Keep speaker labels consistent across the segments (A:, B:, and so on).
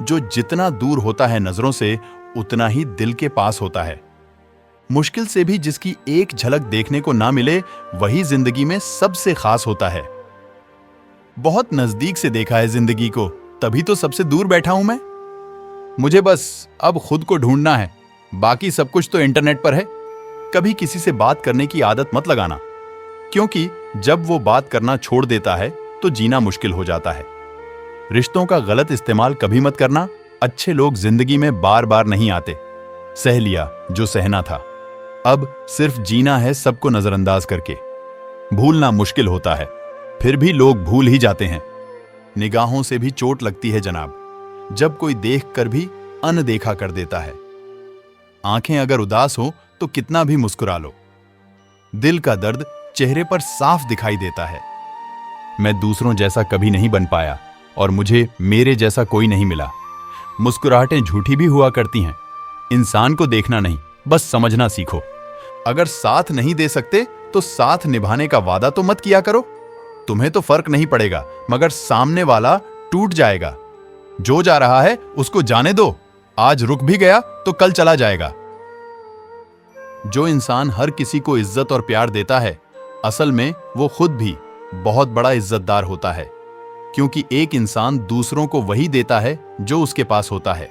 A: जो जितना दूर होता है नजरों से, उतना ही दिल के पास होता है। मुश्किल से भी जिसकी एक झलक देखने को ना मिले, वही जिंदगी में सबसे खास होता है। बहुत नजदीक से देखा है जिंदगी को, तभी तो सबसे दूर बैठा हूं मैं। मुझे बस अब खुद को ढूंढना है, बाकी सब कुछ तो इंटरनेट पर है। कभी किसी से बात करने की आदत मत लगाना, क्योंकि जब वो बात करना छोड़ देता है तो जीना मुश्किल हो जाता है। रिश्तों का गलत इस्तेमाल कभी मत करना। अच्छे लोग जिंदगी में बार बार नहीं आते। सह लिया जो सहना था, अब सिर्फ जीना है सबको नजरअंदाज करके। भूलना मुश्किल होता है, फिर भी लोग भूल ही जाते हैं। निगाहों से भी चोट लगती है जनाब, जब कोई देख कर भी अनदेखा कर देता है। आंखें अगर उदास हो तो कितना भी मुस्कुरा लो, दिल का दर्द चेहरे पर साफ दिखाई देता है। मैं दूसरों जैसा कभी नहीं बन पाया और मुझे मेरे जैसा कोई नहीं मिला। मुस्कुराहटें झूठी भी हुआ करती हैं। इंसान को देखना नहीं, बस समझना सीखो। अगर साथ नहीं दे सकते तो साथ निभाने का वादा तो मत किया करो। तुम्हें तो फर्क नहीं पड़ेगा, मगर सामने वाला टूट जाएगा। जो जा रहा है उसको जाने दो, आज रुक भी गया तो कल चला जाएगा। जो इंसान हर किसी को इज्जत और प्यार देता है, असल में वो खुद भी बहुत बड़ा इज्जतदार होता है, क्योंकि एक इंसान दूसरों को वही देता है जो उसके पास होता है।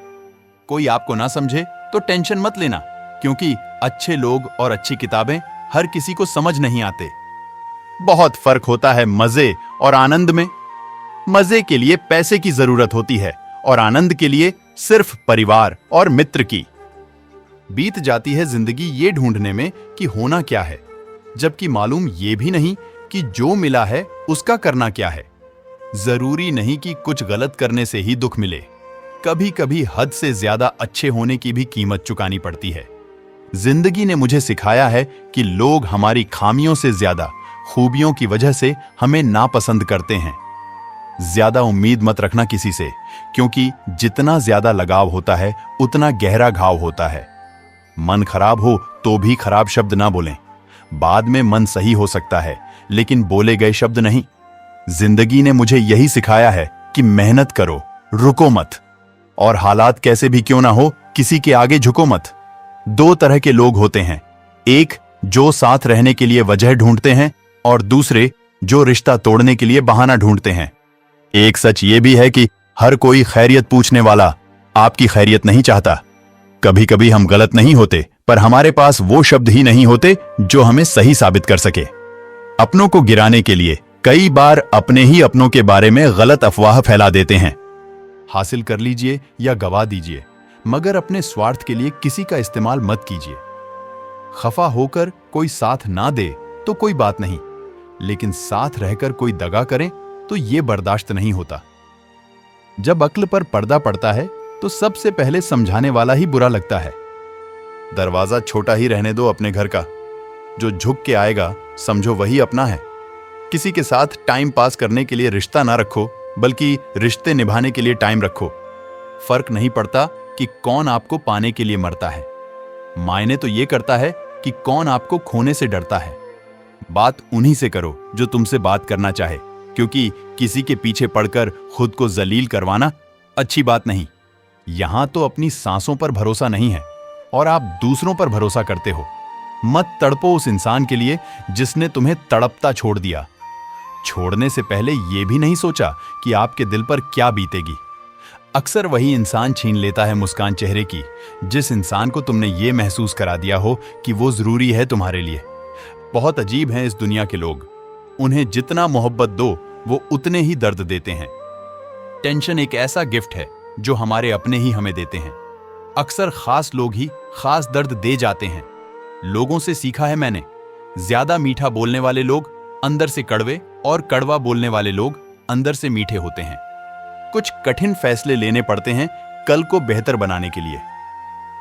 A: कोई आपको ना समझे तो टेंशन मत लेना, क्योंकि अच्छे लोग और अच्छी किताबें हर किसी को समझ नहीं आते। बहुत फर्क होता है मजे और आनंद में। मजे के लिए पैसे की जरूरत होती है और आनंद के लिए सिर्फ परिवार और मित्र की। बीत जाती है जिंदगी ये ढूंढने में कि होना क्या है, जबकि मालूम ये भी नहीं कि जो मिला है उसका करना क्या है। जरूरी नहीं कि कुछ गलत करने से ही दुख मिले, कभी कभी हद से ज्यादा अच्छे होने की भी कीमत चुकानी पड़ती है। जिंदगी ने मुझे सिखाया है कि लोग हमारी खामियों से ज्यादा खूबियों की वजह से हमें नापसंद करते हैं। ज्यादा उम्मीद मत रखना किसी से, क्योंकि जितना ज्यादा लगाव होता है उतना गहरा घाव होता है। मन खराब हो तो भी खराब शब्द ना बोलें। बाद में मन सही हो सकता है, लेकिन बोले गए शब्द नहीं। जिंदगी ने मुझे यही सिखाया है कि मेहनत करो, रुको मत, और हालात कैसे भी क्यों ना हो किसी के आगे झुको मत। दो तरह के लोग होते हैं, एक जो साथ रहने के लिए वजह ढूंढते हैं और दूसरे जो रिश्ता तोड़ने के लिए बहाना ढूंढते हैं। एक सच ये भी है कि हर कोई खैरियत पूछने वाला आपकी खैरियत नहीं चाहता। कभी कभी हम गलत नहीं होते, पर हमारे पास वो शब्द ही नहीं होते जो हमें सही साबित कर सके। अपनों को गिराने के लिए कई बार अपने ही अपनों के बारे में गलत अफवाह फैला देते हैं। हासिल कर लीजिए या गवा दीजिए, मगर अपने स्वार्थ के लिए किसी का इस्तेमाल मत कीजिए। खफा होकर कोई साथ ना दे तो कोई बात नहीं, लेकिन साथ रहकर कोई दगा करे तो यह बर्दाश्त नहीं होता। जब अक्ल पर पर्दा पड़ता है तो सबसे पहले समझाने वाला ही बुरा लगता है। दरवाजा छोटा ही रहने दो अपने घर का, जो झुक के आएगा समझो वही अपना है। किसी के साथ टाइम पास करने के लिए रिश्ता ना रखो, बल्कि रिश्ते निभाने के लिए टाइम रखो। फर्क नहीं पड़ता कि कौन आपको पाने के लिए मरता है, मायने तो यह करता है कि कौन आपको खोने से डरता है। बात उन्हीं से करो जो तुमसे बात करना चाहे, क्योंकि किसी के पीछे पड़कर खुद को जलील करवाना अच्छी बात नहीं। यहां तो अपनी सांसों पर भरोसा नहीं है और आप दूसरों पर भरोसा करते हो। मत तड़पो उस इंसान के लिए जिसने तुम्हें तड़पता छोड़ दिया। छोड़ने से पहले यह भी नहीं सोचा कि आपके दिल पर क्या बीतेगी। अक्सर वही इंसान छीन लेता है मुस्कान चेहरे की, जिस इंसान को तुमने ये महसूस करा दिया हो कि वो जरूरी है तुम्हारे लिए। बहुत अजीब हैं इस दुनिया के लोग, उन्हें जितना मोहब्बत दो वो उतने ही दर्द देते हैं। टेंशन एक ऐसा गिफ्ट है जो हमारे अपने ही हमें देते हैं। अक्सर खास लोग ही खास दर्द दे जाते हैं। लोगों से सीखा है मैंने, ज्यादा मीठा बोलने वाले लोग अंदर से कड़वे और कड़वा बोलने वाले लोग अंदर से मीठे होते हैं। कुछ कठिन फैसले लेने पड़ते हैं कल को बेहतर बनाने के लिए।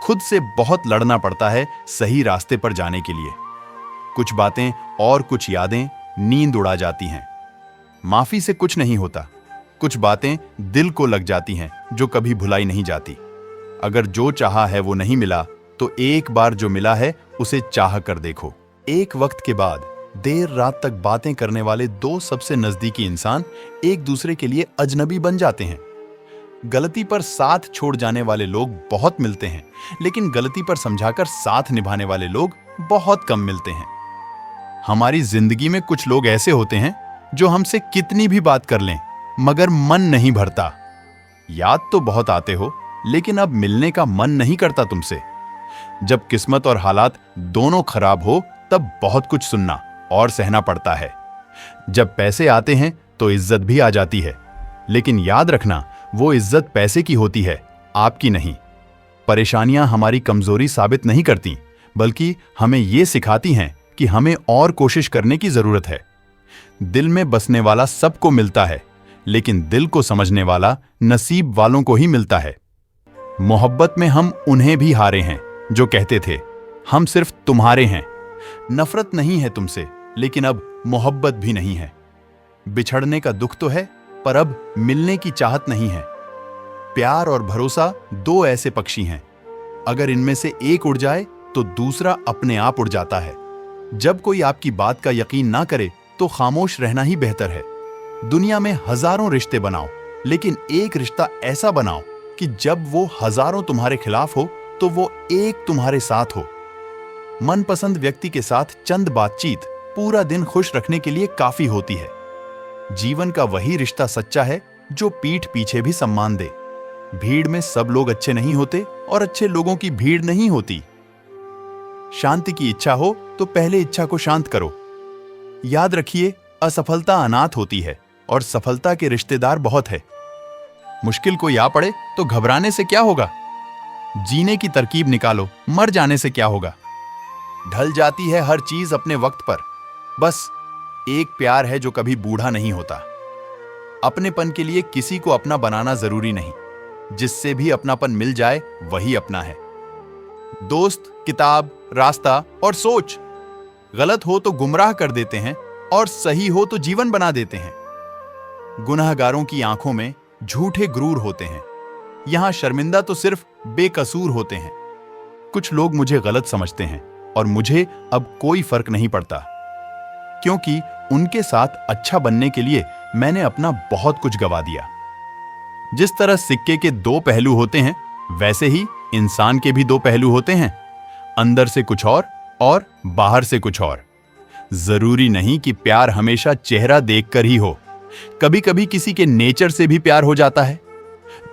A: खुद से बहुत लड़ना पड़ता है सही रास्ते पर जाने के लिए। कुछ बातें और कुछ यादें नींद उड़ा जाती हैं। माफी से कुछ नहीं होता, कुछ बातें दिल को लग जाती हैं जो कभी भुलाई नहीं जाती। अगर जो चाहा है वो नहीं मिला तो एक बार जो मिला है उसे चाह कर देखो। एक वक्त के बाद देर रात तक बातें करने वाले दो सबसे नजदीकी इंसान एक दूसरे के लिए अजनबी बन जाते हैं। गलती पर साथ छोड़ जाने वाले लोग बहुत मिलते हैं, लेकिन गलती पर समझाकर साथ निभाने वाले लोग बहुत कम मिलते हैं। हमारी जिंदगी में कुछ लोग ऐसे होते हैं जो हमसे कितनी भी बात कर लें, मगर मन नहीं भरता। याद तो बहुत आते हो, लेकिन अब मिलने का मन नहीं करता तुमसे। जब किस्मत और हालात दोनों खराब हो, तब बहुत कुछ सुनना और सहना पड़ता है। जब पैसे आते हैं तो इज्जत भी आ जाती है, लेकिन याद रखना, वो इज्जत पैसे की होती है, आपकी नहीं। परेशानियां हमारी कमजोरी साबित नहीं करती, बल्कि हमें ये सिखाती हैं कि हमें और कोशिश करने की जरूरत है। दिल में बसने वाला सबको मिलता है, लेकिन दिल को समझने वाला नसीब वालों को ही मिलता है। मोहब्बत में हम उन्हें भी हारे हैं जो कहते थे हम सिर्फ तुम्हारे हैं। नफरत नहीं है तुमसे, लेकिन अब मोहब्बत भी नहीं है। बिछड़ने का दुख तो है, पर अब मिलने की चाहत नहीं है। प्यार और भरोसा दो ऐसे पक्षी हैं, अगर इनमें से एक उड़ जाए तो दूसरा अपने आप उड़ जाता है। जब कोई आपकी बात का यकीन ना करे तो खामोश रहना ही बेहतर है। दुनिया में हजारों रिश्ते बनाओ, लेकिन एक रिश्ता ऐसा बनाओ कि जब वो हजारों तुम्हारे खिलाफ हो तो वो एक तुम्हारे साथ हो। मनपसंद व्यक्ति के साथ चंद बातचीत पूरा दिन खुश रखने के लिए काफी होती है। जीवन का वही रिश्ता सच्चा है जो पीठ पीछे भी सम्मान दे। भीड़ में सब लोग अच्छे नहीं होते और अच्छे लोगों की भीड़ नहीं होती। शांति की इच्छा हो तो पहले इच्छा को शांत करो। याद रखिए, असफलता अनाथ होती है और सफलता के रिश्तेदार बहुत है। मुश्किल कोई आ पड़े तो घबराने से क्या होगा? जीने की तरकीब निकालो, मर जाने से क्या होगा? ढल जाती है हर चीज अपने वक्त पर। बस एक प्यार है जो कभी बूढ़ा नहीं होता। अपनेपन के लिए किसी को अपना बनाना जरूरी नहीं, जिससे भी अपनापन मिल जाए वही अपना है। दोस्त, किताब, रास्ता और सोच गलत हो तो गुमराह कर देते हैं और सही हो तो जीवन बना देते हैं। गुनहगारों की आंखों में झूठे गुरूर होते हैं। यहां शर्मिंदा तो सिर्फ बेकसूर होते हैं। कुछ लोग मुझे गलत समझते हैं और मुझे अब कोई फर्क नहीं पड़ता, क्योंकि उनके साथ अच्छा बनने के लिए मैंने अपना बहुत कुछ गवा दिया। जिस तरह सिक्के के दो पहलू होते हैं, वैसे ही इंसान के भी दो पहलू होते हैं, अंदर से कुछ और बाहर से कुछ और। जरूरी नहीं कि प्यार हमेशा चेहरा देखकर ही हो, कभी कभी किसी के नेचर से भी प्यार हो जाता है।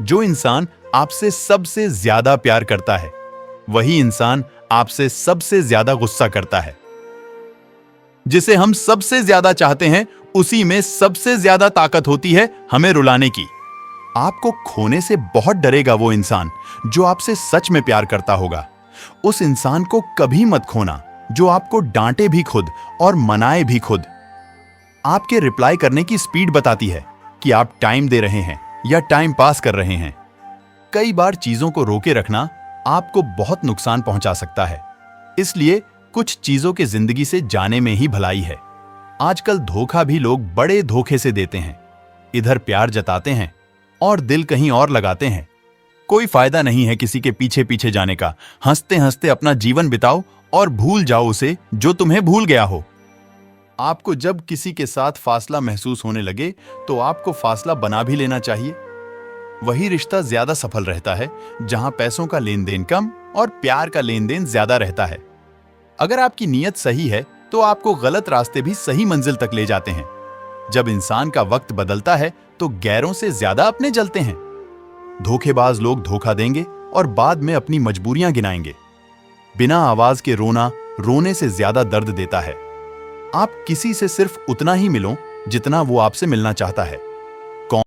A: जो इंसान आपसे सबसे ज्यादा प्यार करता है, वही इंसान आपसे सबसे ज्यादा गुस्सा करता है। जिसे हम सबसे ज्यादा चाहते हैं, उसी में सबसे ज्यादा ताकत होती है हमें रुलाने की। आपको खोने से बहुत डरेगा वो इंसान जो आपसे सच में प्यार करता होगा। उस इंसान को कभी मत खोना जो आपको डांटे भी खुद और मनाए भी खुद। आपके रिप्लाई करने की स्पीड बताती है कि आप टाइम दे रहे हैं या टाइम पास कर रहे हैं। कई बार चीजों को रोके रखना आपको बहुत नुकसान पहुंचा सकता है, इसलिए कुछ चीजों के जिंदगी से जाने में ही भलाई है। आजकल धोखा भी लोग बड़े धोखे से देते हैं। इधर प्यार जताते हैं और दिल कहीं और लगाते हैं। कोई फायदा नहीं है किसी के पीछे पीछे जाने का। हंसते हंसते अपना जीवन बिताओ और भूल जाओ उसे जो तुम्हें भूल गया हो। आपको जब किसी के साथ फासला महसूस होने लगे तो आपको फासला बना भी लेना चाहिए। वही रिश्ता ज्यादा सफल रहता है जहां पैसों का लेन देन कम और प्यार का लेन देन ज्यादा रहता है। अगर आपकी नीयत सही है तो आपको गलत रास्ते भी सही मंजिल तक ले जाते हैं। जब इंसान का वक्त बदलता है तो गैरों से ज्यादा अपने जलते हैं। धोखेबाज लोग धोखा देंगे और बाद में अपनी मजबूरियां गिनाएंगे। बिना आवाज के रोना रोने से ज्यादा दर्द देता है। आप किसी से सिर्फ उतना ही मिलो जितना वो आपसे मिलना चाहता है।